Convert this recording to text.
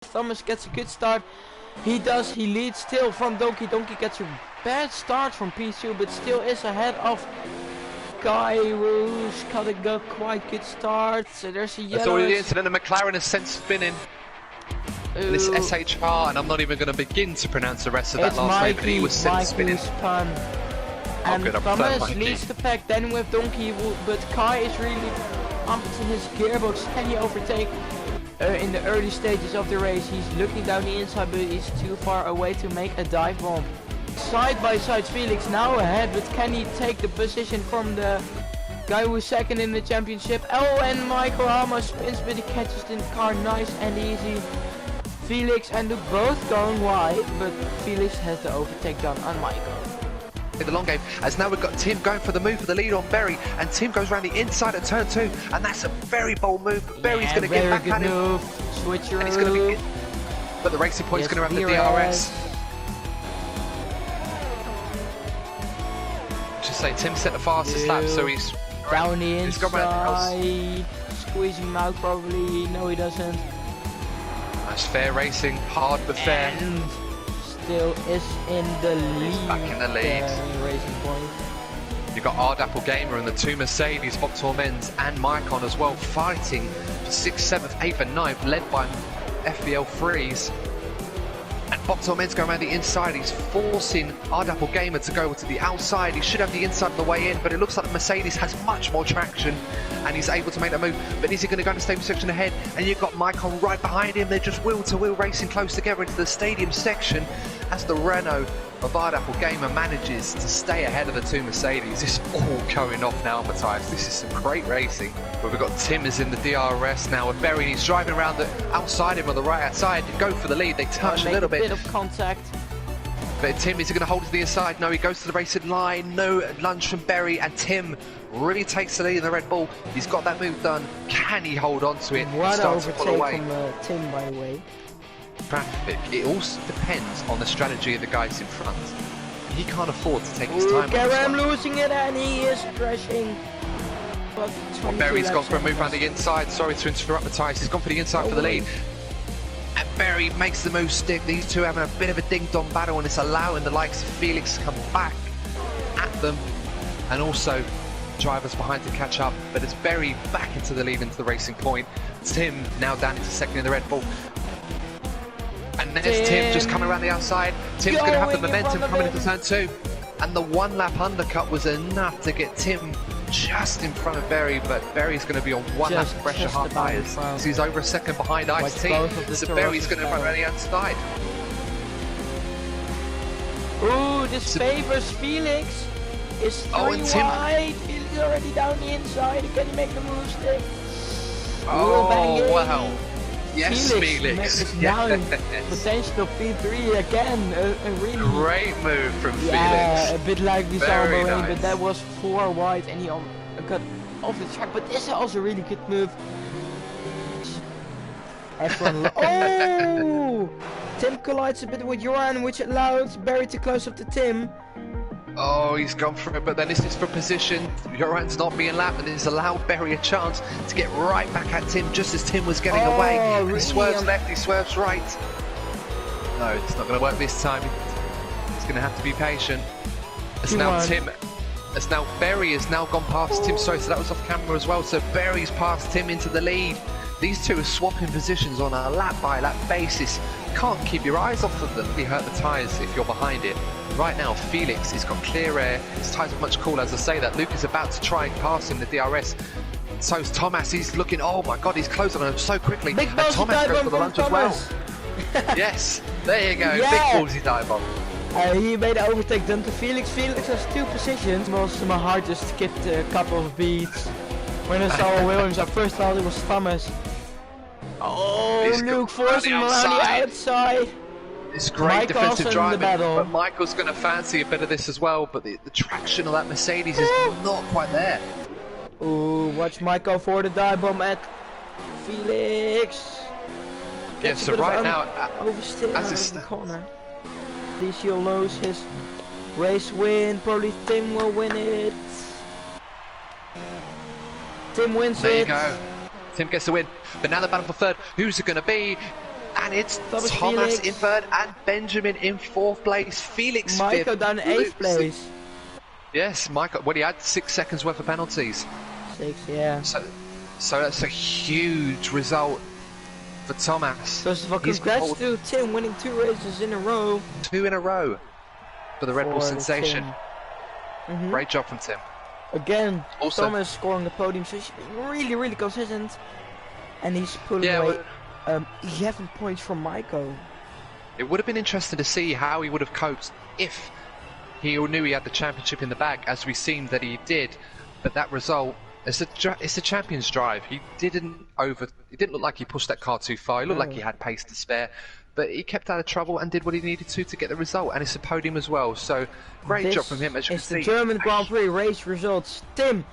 Thomas gets a good start. He does. He leads still from Donkey. Donkey gets a bad start from P2, but still is ahead of Kairos. Got a quite good start. So there's a yellow. That's already the incident. The McLaren has sent spinning. This SHR, and I'm not even going to begin to pronounce the rest of that last name, but he was sent spinning. Pun. And Thomas leads the pack. Then with Donkey, but Kai is really pumped in his gearbox. Can he overtake? In the early stages of the race, he's looking down the inside, but he's too far away to make a dive bomb. Side by side, Felix now ahead, but can he take the position from the guy who's second in the championship? Oh, and Michael almost spins, but he catches the car nice and easy. Felix and Luke both going wide, but Felix has the overtake done on Michael. The long game, as now we've got Tim going for the move for the lead on Berry, and Tim goes around the inside at turn 2, and that's a very bold move. Berry's going to get back at him. Switcher. He's going to be, but the Racing Point's going to have the DRS. Just say Tim set the fastest lap, so he's down the inside, squeezing him out probably. No, he doesn't. That's fair racing, hard but fair. And still is in the lead. He's back in the lead. Racing Point. You've got Ardapple Gamer and the two Mercedes, Vauxhall Men's and Micon as well, fighting for 6th, 7th, 8th and 9th, led by FBL Freeze. And Vauxhall Men's going around the inside. He's forcing Ardapple Gamer to go to the outside. He should have the inside on the way in, but it looks like the Mercedes has much more traction and he's able to make that move. But is he going to go in the stadium section ahead? And you've got Micon right behind him. They're just wheel-to-wheel racing close together into the stadium section as the Renault of Ardapple Gamer manages to stay ahead of the two Mercedes. It's all going off now, Matthias. This is some great racing. But we've got Tim is in the DRS now, and Berry, he's driving around the outside him on the right hand side to go for the lead. They touch a little bit of contact. But Tim, is he going to hold to the inside? No, he goes to the racing line. No lunge from Berry, and Tim really takes the lead in the Red Bull. He's got that move done. Can he hold on to it? What an overtake from Tim, by the way. Traffic. It also depends on the strategy of the guys in front. He can't afford to take his time. Garam losing it, and he is crashing. Berry's gone for a move around the inside. Sorry to interrupt Matthias. He's gone for the inside for the lead. And Berry makes the move stick. These two having a bit of a ding-dong battle, and it's allowing the likes of Felix to come back at them, and also drivers behind to catch up. But it's Berry back into the lead, into the Racing Point. Tim now down into second in the Red Bull. And there's Tim just coming around the outside. Tim's going to have the momentum coming into turn 2. And the one lap undercut was enough to get Tim just in front of Berry, but Berry's going to be on one lap pressure hard tyres. So he's over a second behind Ice-T. So Berry's going to run around the outside. Ooh, this favors Felix. Is wide. Felix is already down the inside. Can he make the move stick? Oh, wow. Yes, Felix is now in potential P3 again. A really great move from Felix. Yeah, a bit like we saw Bahrain, but that was 4 wide and he got off the track. But this is also a really good move. Oh! Tim collides a bit with Joran, which allows Berry to close up to Tim. Oh, he's gone for it, but then this is for position. Joran's not being lapped, and it's allowed Berry a chance to get right back at Tim just as Tim was getting away. Really? He swerves left, he swerves right. No, it's not going to work this time. He's going to have to be patient. It's now Tim. It's now Berry has now gone past Tim. Sorry, so that was off camera as well. So Berry's passed Tim into the lead. These two are swapping positions on a lap-by-lap basis. You can't keep your eyes off of them. You hurt the tyres if you're behind it. Right now, Felix has got clear air. His tyres are much cooler. As I say that, Luke is about to try and pass him the DRS. So is Thomas. He's looking. Oh my God, he's closing on him so quickly. Big and Thomas goes for the lunge as well. Yes, there you go. Yeah. Big ballsy dive bomb. He made an overtake done to Felix. Felix has 2 positions. Also, my heart just skipped a couple of beats when I saw Williams. I first thought it was Thomas. Oh, Luke forcing him around the outside. It's great defensive driving, but Michael's going to fancy a bit of this as well, but the traction of that Mercedes is not quite there. Ooh, watch Michael for the dive bomb at Felix. Yeah, so right now, oversteer out of the corner. He'll lose his race win, probably Tim will win it. Tim wins it. There you go. Tim gets the win, but now the battle for third. Who's it going to be? And it's Thomas Thomas Felix. in third and Benjamin in fourth place. Felix Maiko fifth. down in 8th place. Yes, Maiko. Well, he had 6 seconds worth of penalties. 6, yeah. So that's a huge result for Thomas. First of all, He's congrats called to Tim winning 2 races in a row. 2 in a row for the Red Bull for sensation. Tim. Great job from Tim. Again, Also- Thomas scoring the podium, so he's been really, really consistent. And he's pulling Yeah, away 11 points from Maiko. It would have been interesting to see how he would have coped if he knew he had the championship in the bag, as we seemed that he did. But that result, it's a champion's drive. He didn't look like he pushed that car too far. He looked like he had pace to spare, but he kept out of trouble and did what he needed to get the result. And it's a podium as well. So great job from him. As you can It's the see, German Grand Prix race results. Tim,